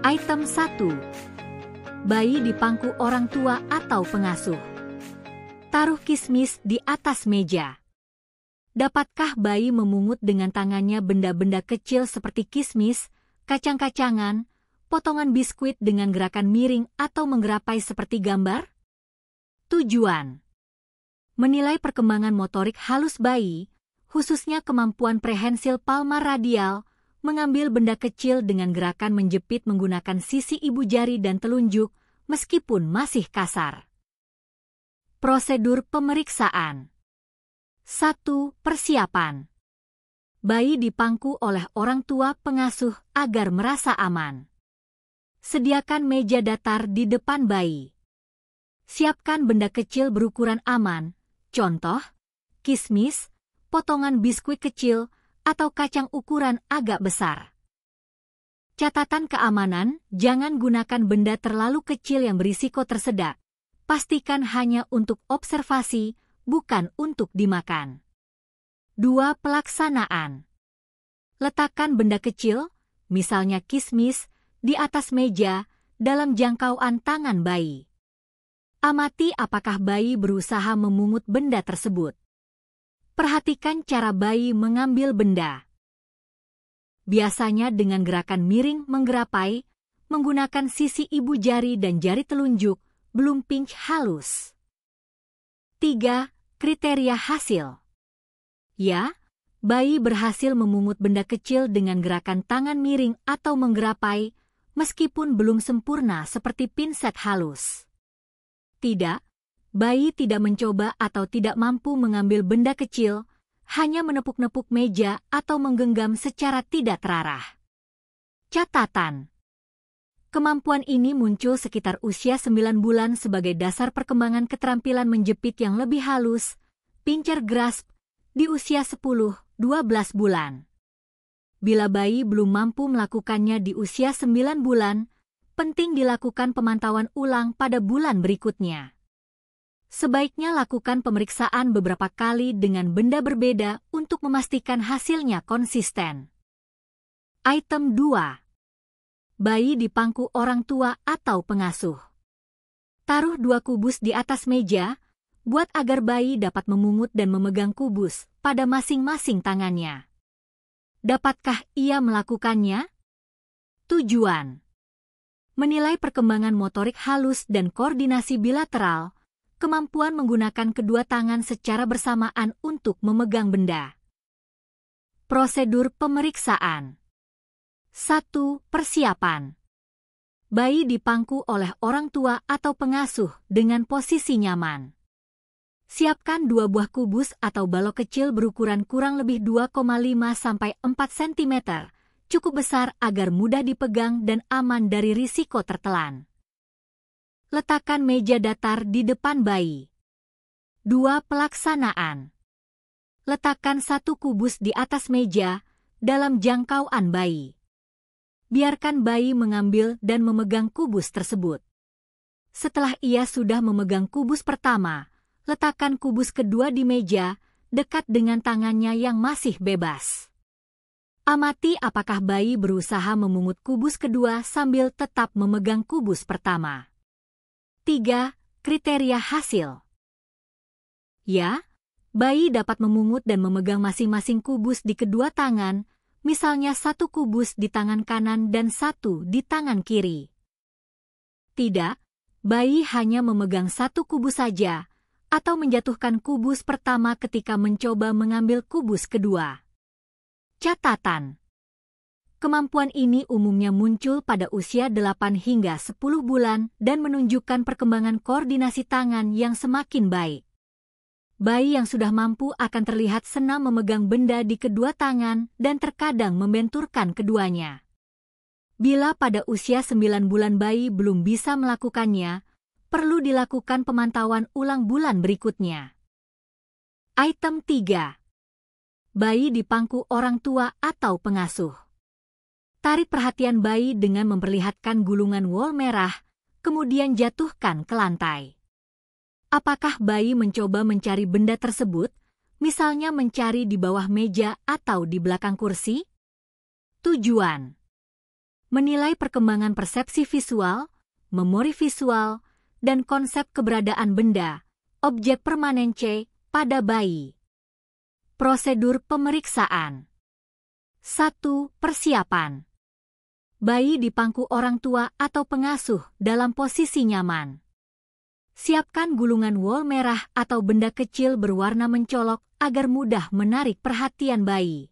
Item 1. Bayi di pangku orang tua atau pengasuh. Taruh kismis di atas meja. Dapatkah bayi memungut dengan tangannya benda-benda kecil seperti kismis, kacang-kacangan, potongan biskuit dengan gerakan miring atau menggerapai seperti gambar? Tujuan: menilai perkembangan motorik halus bayi, khususnya kemampuan prehensil palmar radial, mengambil benda kecil dengan gerakan menjepit menggunakan sisi ibu jari dan telunjuk, meskipun masih kasar. Prosedur pemeriksaan. 1. Persiapan. Bayi dipangku oleh orang tua pengasuh agar merasa aman. Sediakan meja datar di depan bayi. Siapkan benda kecil berukuran aman, contoh, kismis, potongan biskuit kecil, atau kacang ukuran agak besar. Catatan keamanan, jangan gunakan benda terlalu kecil yang berisiko tersedak. Pastikan hanya untuk observasi, bukan untuk dimakan. 2. Pelaksanaan. Letakkan benda kecil, misalnya kismis, di atas meja, dalam jangkauan tangan bayi. Amati apakah bayi berusaha memungut benda tersebut. Perhatikan cara bayi mengambil benda. Biasanya dengan gerakan miring menggerapai, menggunakan sisi ibu jari dan jari telunjuk, belum pinch halus. 3. Kriteria hasil. Ya, bayi berhasil memungut benda kecil dengan gerakan tangan miring atau menggerapai, meskipun belum sempurna seperti pinset halus. Tidak, bayi tidak mencoba atau tidak mampu mengambil benda kecil, hanya menepuk-nepuk meja atau menggenggam secara tidak terarah. Catatan: kemampuan ini muncul sekitar usia 9 bulan sebagai dasar perkembangan keterampilan menjepit yang lebih halus, pincher grasp, di usia 10-12 bulan. Bila bayi belum mampu melakukannya di usia 9 bulan, penting dilakukan pemantauan ulang pada bulan berikutnya. Sebaiknya lakukan pemeriksaan beberapa kali dengan benda berbeda untuk memastikan hasilnya konsisten. Item 2. Bayi di pangku orang tua atau pengasuh. Taruh 2 kubus di atas meja, buat agar bayi dapat memungut dan memegang kubus pada masing-masing tangannya. Dapatkah ia melakukannya? Tujuan: menilai perkembangan motorik halus dan koordinasi bilateral, kemampuan menggunakan kedua tangan secara bersamaan untuk memegang benda. Prosedur pemeriksaan. 1. Persiapan. Bayi dipangku oleh orang tua atau pengasuh dengan posisi nyaman. Siapkan 2 buah kubus atau balok kecil berukuran kurang lebih 2,5-4 cm, cukup besar agar mudah dipegang dan aman dari risiko tertelan. Letakkan meja datar di depan bayi. 2. Pelaksanaan. Letakkan 1 kubus di atas meja, dalam jangkauan bayi. Biarkan bayi mengambil dan memegang kubus tersebut. Setelah ia sudah memegang kubus pertama, letakkan kubus kedua di meja, dekat dengan tangannya yang masih bebas. Amati apakah bayi berusaha memungut kubus kedua sambil tetap memegang kubus pertama. 3. Kriteria hasil. Ya, bayi dapat memungut dan memegang masing-masing kubus di kedua tangan, misalnya 1 kubus di tangan kanan dan 1 di tangan kiri. Tidak, bayi hanya memegang 1 kubus saja, atau menjatuhkan kubus pertama ketika mencoba mengambil kubus kedua. Catatan: kemampuan ini umumnya muncul pada usia 8 hingga 10 bulan dan menunjukkan perkembangan koordinasi tangan yang semakin baik. Bayi yang sudah mampu akan terlihat senang memegang benda di kedua tangan dan terkadang membenturkan keduanya. Bila pada usia 9 bulan bayi belum bisa melakukannya, perlu dilakukan pemantauan ulang bulan berikutnya. Item 3. Bayi di pangku orang tua atau pengasuh. Tarik perhatian bayi dengan memperlihatkan gulungan wol merah, kemudian jatuhkan ke lantai. Apakah bayi mencoba mencari benda tersebut, misalnya mencari di bawah meja atau di belakang kursi? Tujuan: Menilai perkembangan persepsi visual, memori visual, dan konsep keberadaan benda, objek permanen C, pada bayi. Prosedur pemeriksaan. 1. Persiapan. Bayi dipangku orang tua atau pengasuh dalam posisi nyaman. Siapkan gulungan wol merah atau benda kecil berwarna mencolok agar mudah menarik perhatian bayi.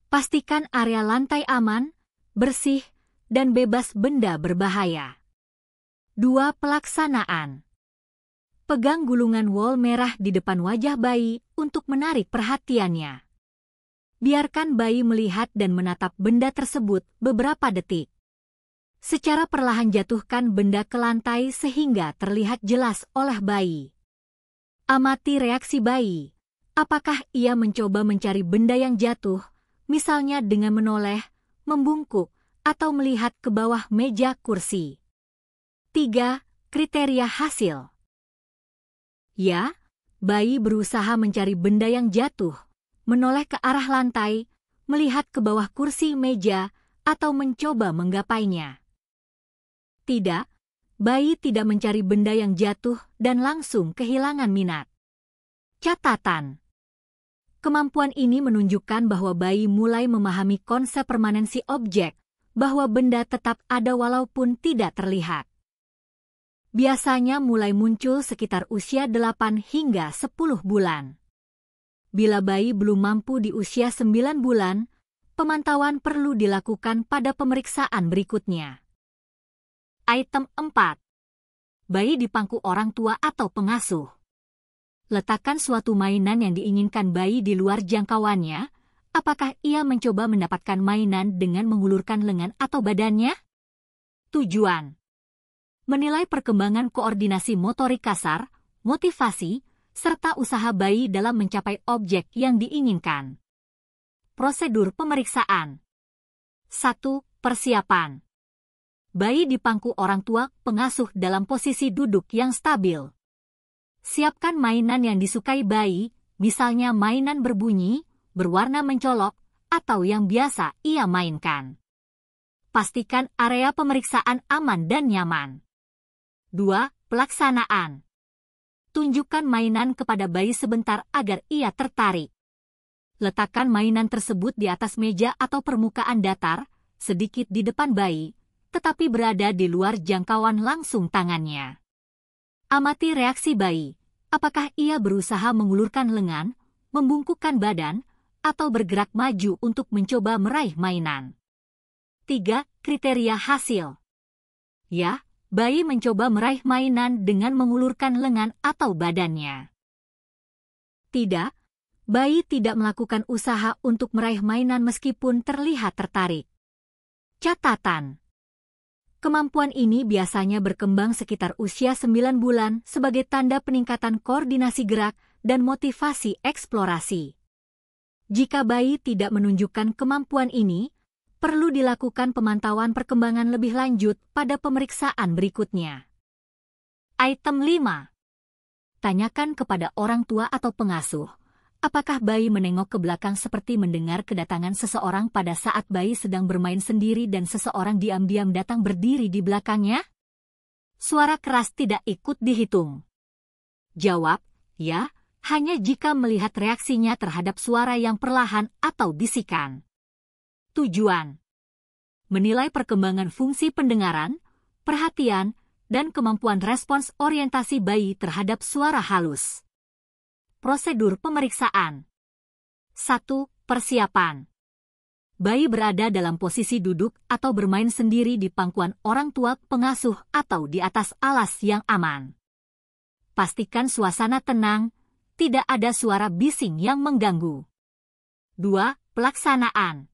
Pastikan area lantai aman, bersih, dan bebas benda berbahaya. 2. Pelaksanaan. Pegang gulungan wol merah di depan wajah bayi untuk menarik perhatiannya. Biarkan bayi melihat dan menatap benda tersebut beberapa detik. Secara perlahan jatuhkan benda ke lantai sehingga terlihat jelas oleh bayi. Amati reaksi bayi. Apakah ia mencoba mencari benda yang jatuh, misalnya dengan menoleh, membungkuk, atau melihat ke bawah meja kursi. 3. Kriteria hasil. Ya, bayi berusaha mencari benda yang jatuh, menoleh ke arah lantai, melihat ke bawah kursi meja, atau mencoba menggapainya. Tidak, bayi tidak mencari benda yang jatuh dan langsung kehilangan minat. Catatan. Kemampuan ini menunjukkan bahwa bayi mulai memahami konsep permanensi objek, bahwa benda tetap ada walaupun tidak terlihat. Biasanya mulai muncul sekitar usia 8 hingga 10 bulan. Bila bayi belum mampu di usia 9 bulan, pemantauan perlu dilakukan pada pemeriksaan berikutnya. Item 4. Bayi dipangku orang tua atau pengasuh. Letakkan suatu mainan yang diinginkan bayi di luar jangkauannya. Apakah ia mencoba mendapatkan mainan dengan mengulurkan lengan atau badannya? Tujuan. Menilai perkembangan koordinasi motorik kasar, motivasi, serta usaha bayi dalam mencapai objek yang diinginkan. Prosedur pemeriksaan. 1. Persiapan. Bayi dipangku orang tua pengasuh dalam posisi duduk yang stabil. Siapkan mainan yang disukai bayi, misalnya mainan berbunyi, berwarna mencolok, atau yang biasa ia mainkan. Pastikan area pemeriksaan aman dan nyaman. 2. Pelaksanaan. Tunjukkan mainan kepada bayi sebentar agar ia tertarik. Letakkan mainan tersebut di atas meja atau permukaan datar, sedikit di depan bayi, tetapi berada di luar jangkauan langsung tangannya. Amati reaksi bayi. Apakah ia berusaha mengulurkan lengan, membungkukkan badan, atau bergerak maju untuk mencoba meraih mainan. 3. Kriteria hasil. Ya, bayi mencoba meraih mainan dengan mengulurkan lengan atau badannya. Tidak, bayi tidak melakukan usaha untuk meraih mainan meskipun terlihat tertarik. Catatan. Kemampuan ini biasanya berkembang sekitar usia 9 bulan sebagai tanda peningkatan koordinasi gerak dan motivasi eksplorasi. Jika bayi tidak menunjukkan kemampuan ini, perlu dilakukan pemantauan perkembangan lebih lanjut pada pemeriksaan berikutnya. Item 5. Tanyakan kepada orang tua atau pengasuh. Apakah bayi menengok ke belakang seperti mendengar kedatangan seseorang pada saat bayi sedang bermain sendiri dan seseorang diam-diam datang berdiri di belakangnya? Suara keras tidak ikut dihitung. Jawab, ya, hanya jika melihat reaksinya terhadap suara yang perlahan atau bisikan. Tujuan. Menilai perkembangan fungsi pendengaran, perhatian, dan kemampuan respons orientasi bayi terhadap suara halus. Prosedur pemeriksaan. 1. Persiapan. Bayi berada dalam posisi duduk atau bermain sendiri di pangkuan orang tua pengasuh atau di atas alas yang aman. Pastikan suasana tenang, tidak ada suara bising yang mengganggu. 2. Pelaksanaan.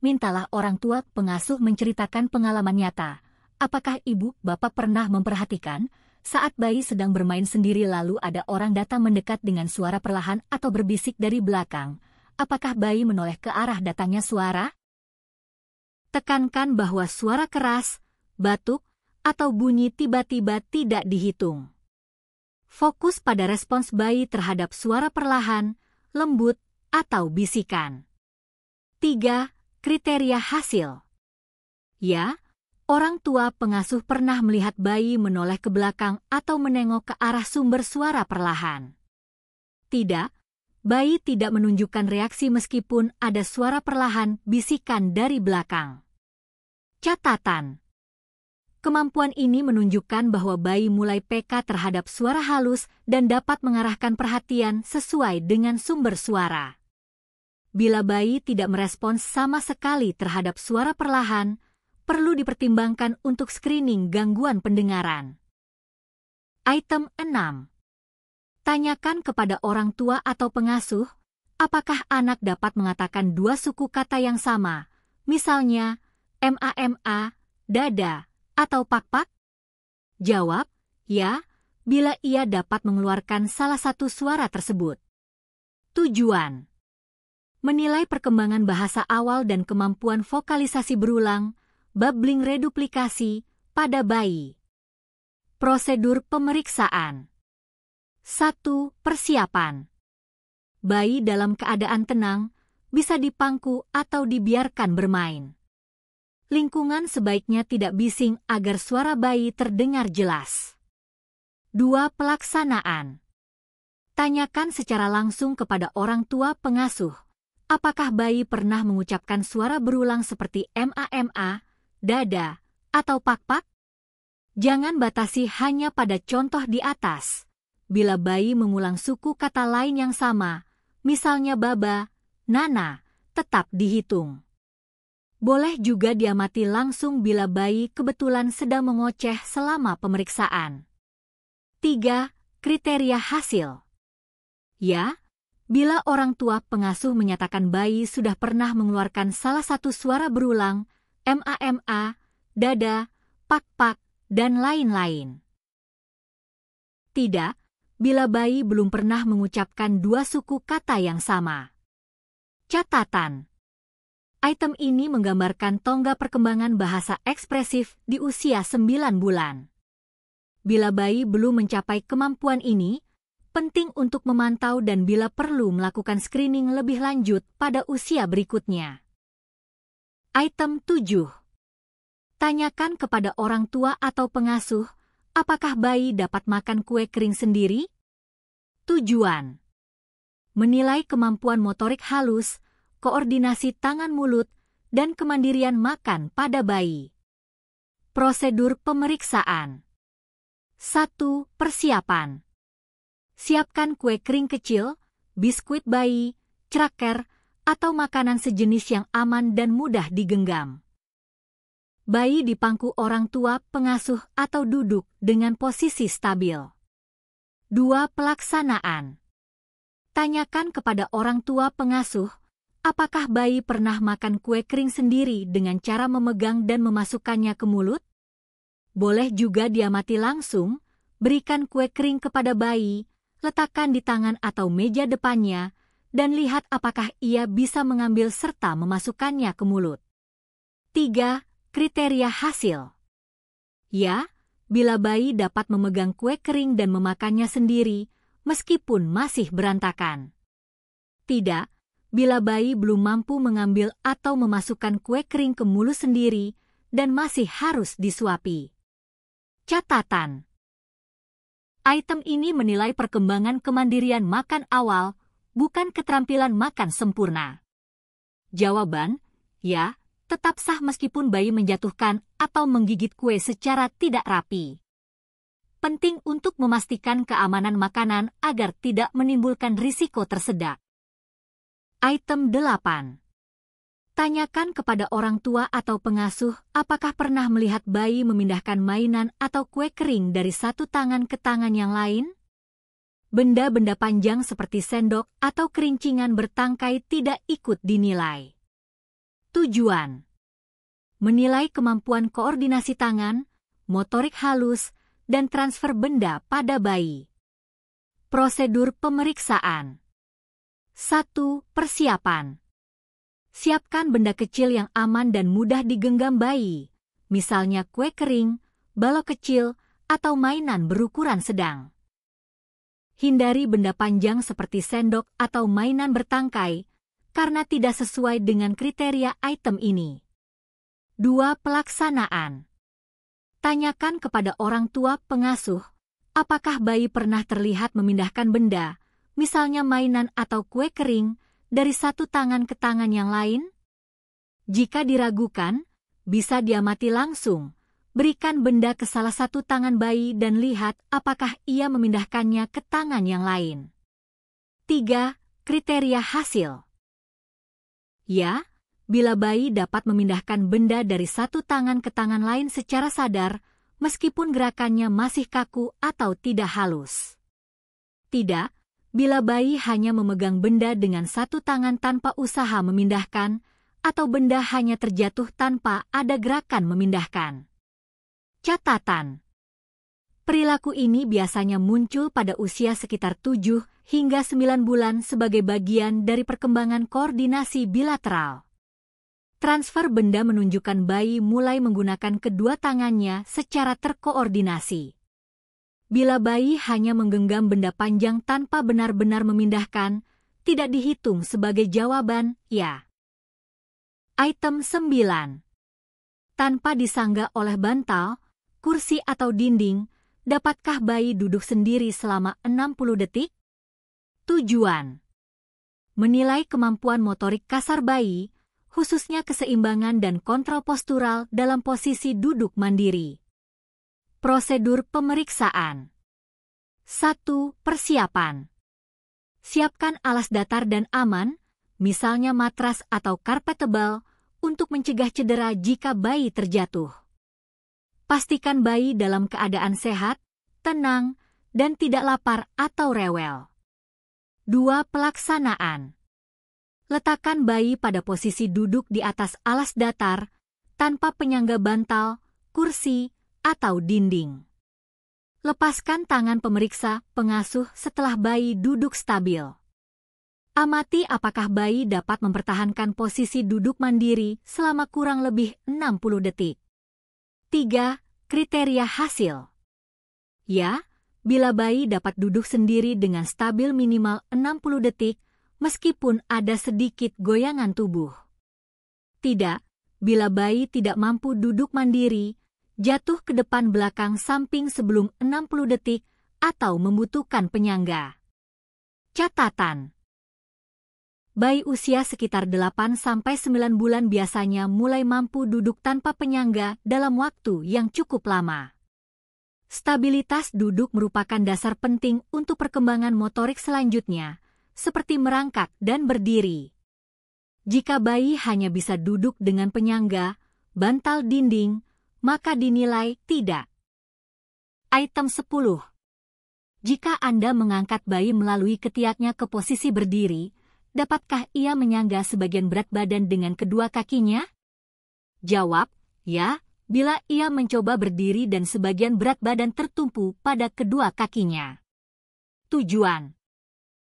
Mintalah orang tua pengasuh menceritakan pengalaman nyata. Apakah ibu bapak pernah memperhatikan saat bayi sedang bermain sendiri lalu ada orang datang mendekat dengan suara perlahan atau berbisik dari belakang? Apakah bayi menoleh ke arah datangnya suara? Tekankan bahwa suara keras, batuk, atau bunyi tiba-tiba tidak dihitung. Fokus pada respons bayi terhadap suara perlahan, lembut, atau bisikan. 3. Kriteria hasil. Ya, orang tua pengasuh pernah melihat bayi menoleh ke belakang atau menengok ke arah sumber suara perlahan. Tidak, bayi tidak menunjukkan reaksi meskipun ada suara perlahan bisikan dari belakang. Catatan. Kemampuan ini menunjukkan bahwa bayi mulai peka terhadap suara halus dan dapat mengarahkan perhatian sesuai dengan sumber suara. Bila bayi tidak merespons sama sekali terhadap suara perlahan, perlu dipertimbangkan untuk screening gangguan pendengaran. Item 6. Tanyakan kepada orang tua atau pengasuh, apakah anak dapat mengatakan dua suku kata yang sama, misalnya ma, dada, atau pak-pak? Jawab, ya, bila ia dapat mengeluarkan salah satu suara tersebut. Tujuan: menilai perkembangan bahasa awal dan kemampuan vokalisasi berulang, babbling reduplikasi, pada bayi. Prosedur pemeriksaan. 1. Persiapan. Bayi dalam keadaan tenang, bisa dipangku atau dibiarkan bermain. Lingkungan sebaiknya tidak bising agar suara bayi terdengar jelas. 2. Pelaksanaan. Tanyakan secara langsung kepada orang tua pengasuh, apakah bayi pernah mengucapkan suara berulang seperti ma, dada, atau pak-pak? Jangan batasi hanya pada contoh di atas. Bila bayi mengulang suku kata lain yang sama, misalnya baba, nana, tetap dihitung. Boleh juga diamati langsung bila bayi kebetulan sedang mengoceh selama pemeriksaan. 3. Kriteria hasil. Ya, bila orang tua pengasuh menyatakan bayi sudah pernah mengeluarkan salah satu suara berulang, ma, dada, pak-pak, dan lain-lain. Tidak, bila bayi belum pernah mengucapkan dua suku kata yang sama. Catatan. Item ini menggambarkan tongga perkembangan bahasa ekspresif di usia 9 bulan. Bila bayi belum mencapai kemampuan ini, penting untuk memantau dan bila perlu melakukan screening lebih lanjut pada usia berikutnya. Item 7. Tanyakan kepada orang tua atau pengasuh, apakah bayi dapat makan kue kering sendiri? Tujuan: menilai kemampuan motorik halus, koordinasi tangan mulut, dan kemandirian makan pada bayi. Prosedur pemeriksaan. 1. Persiapan. Siapkan kue kering kecil, biskuit bayi, cracker, atau makanan sejenis yang aman dan mudah digenggam. Bayi dipangku orang tua, pengasuh, atau duduk dengan posisi stabil. 2. Pelaksanaan. Tanyakan kepada orang tua pengasuh, apakah bayi pernah makan kue kering sendiri dengan cara memegang dan memasukkannya ke mulut? Boleh juga diamati langsung, berikan kue kering kepada bayi, letakkan di tangan atau meja depannya, dan lihat apakah ia bisa mengambil serta memasukkannya ke mulut. 3. Kriteria hasil. Ya, bila bayi dapat memegang kue kering dan memakannya sendiri, meskipun masih berantakan. Tidak, bila bayi belum mampu mengambil atau memasukkan kue kering ke mulut sendiri dan masih harus disuapi. Catatan. Item ini menilai perkembangan kemandirian makan awal, bukan keterampilan makan sempurna. Jawaban, ya, tetap sah meskipun bayi menjatuhkan atau menggigit kue secara tidak rapi. Penting untuk memastikan keamanan makanan agar tidak menimbulkan risiko tersedak. Item 8. Tanyakan kepada orang tua atau pengasuh apakah pernah melihat bayi memindahkan mainan atau kue kering dari satu tangan ke tangan yang lain? Benda-benda panjang seperti sendok atau kerincingan bertangkai tidak ikut dinilai. Tujuan: menilai kemampuan koordinasi tangan, motorik halus, dan transfer benda pada bayi. Prosedur pemeriksaan. 1. Persiapan. Siapkan benda kecil yang aman dan mudah digenggam bayi, misalnya kue kering, balok kecil, atau mainan berukuran sedang. Hindari benda panjang seperti sendok atau mainan bertangkai, karena tidak sesuai dengan kriteria item ini. 2. Pelaksanaan. Tanyakan kepada orang tua pengasuh, apakah bayi pernah terlihat memindahkan benda, misalnya mainan atau kue kering, dari satu tangan ke tangan yang lain? Jika diragukan, bisa diamati langsung. Berikan benda ke salah satu tangan bayi dan lihat apakah ia memindahkannya ke tangan yang lain. 3. Kriteria hasil. Ya, bila bayi dapat memindahkan benda dari satu tangan ke tangan lain secara sadar, meskipun gerakannya masih kaku atau tidak halus. Tidak, bila bayi hanya memegang benda dengan satu tangan tanpa usaha memindahkan, atau benda hanya terjatuh tanpa ada gerakan memindahkan. Catatan. Perilaku ini biasanya muncul pada usia sekitar 7 hingga 9 bulan sebagai bagian dari perkembangan koordinasi bilateral. Transfer benda menunjukkan bayi mulai menggunakan kedua tangannya secara terkoordinasi. Bila bayi hanya menggenggam benda panjang tanpa benar-benar memindahkan, tidak dihitung sebagai jawaban ya. Item 9. Tanpa disanggah oleh bantal, kursi atau dinding, dapatkah bayi duduk sendiri selama 60 detik? Tujuan. Menilai kemampuan motorik kasar bayi, khususnya keseimbangan dan kontrol postural dalam posisi duduk mandiri. Prosedur pemeriksaan. 1. Persiapan. Siapkan alas datar dan aman, misalnya matras atau karpet tebal, untuk mencegah cedera jika bayi terjatuh. Pastikan bayi dalam keadaan sehat, tenang, dan tidak lapar atau rewel. 2. Pelaksanaan. Letakkan bayi pada posisi duduk di atas alas datar, tanpa penyangga bantal, kursi, atau dinding. Lepaskan tangan pemeriksa pengasuh setelah bayi duduk stabil. Amati apakah bayi dapat mempertahankan posisi duduk mandiri selama kurang lebih 60 detik. 3. Kriteria hasil. Ya, bila bayi dapat duduk sendiri dengan stabil minimal 60 detik, meskipun ada sedikit goyangan tubuh. Tidak, bila bayi tidak mampu duduk mandiri, jatuh ke depan belakang samping sebelum 60 detik, atau membutuhkan penyangga. Catatan. Bayi usia sekitar 8-9 bulan biasanya mulai mampu duduk tanpa penyangga dalam waktu yang cukup lama. Stabilitas duduk merupakan dasar penting untuk perkembangan motorik selanjutnya, seperti merangkak dan berdiri. Jika bayi hanya bisa duduk dengan penyangga, bantal dinding, maka dinilai tidak. Item 10. Jika Anda mengangkat bayi melalui ketiaknya ke posisi berdiri, dapatkah ia menyangga sebagian berat badan dengan kedua kakinya? Jawab, ya, bila ia mencoba berdiri dan sebagian berat badan tertumpu pada kedua kakinya. Tujuan.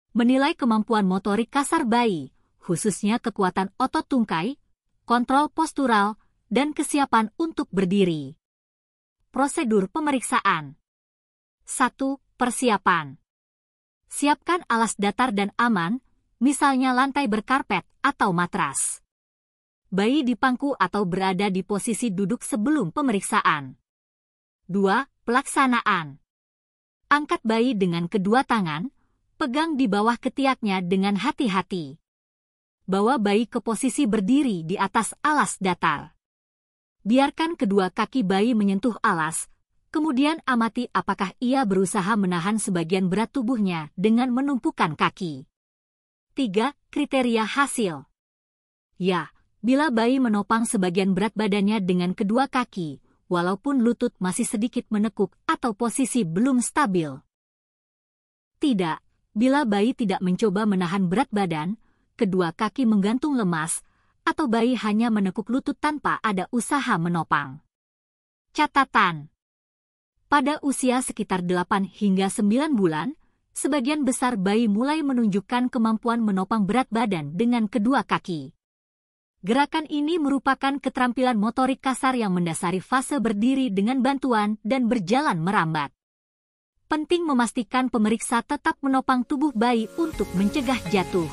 Menilai kemampuan motorik kasar bayi, khususnya kekuatan otot tungkai, kontrol postural, dan kesiapan untuk berdiri. Prosedur pemeriksaan. 1. Persiapan. Siapkan alas datar dan aman, misalnya lantai berkarpet atau matras. Bayi dipangku atau berada di posisi duduk sebelum pemeriksaan. 2. Pelaksanaan. Angkat bayi dengan kedua tangan, pegang di bawah ketiaknya dengan hati-hati. Bawa bayi ke posisi berdiri di atas alas datar. Biarkan kedua kaki bayi menyentuh alas, kemudian amati apakah ia berusaha menahan sebagian berat tubuhnya dengan menumpukan kaki. 3. Kriteria hasil. Ya, bila bayi menopang sebagian berat badannya dengan kedua kaki, walaupun lutut masih sedikit menekuk atau posisi belum stabil. Tidak, bila bayi tidak mencoba menahan berat badan, kedua kaki menggantung lemas, atau bayi hanya menekuk lutut tanpa ada usaha menopang. Catatan. Pada usia sekitar 8 hingga 9 bulan, sebagian besar bayi mulai menunjukkan kemampuan menopang berat badan dengan kedua kaki. Gerakan ini merupakan keterampilan motorik kasar yang mendasari fase berdiri dengan bantuan dan berjalan merambat. Penting memastikan pemeriksa tetap menopang tubuh bayi untuk mencegah jatuh.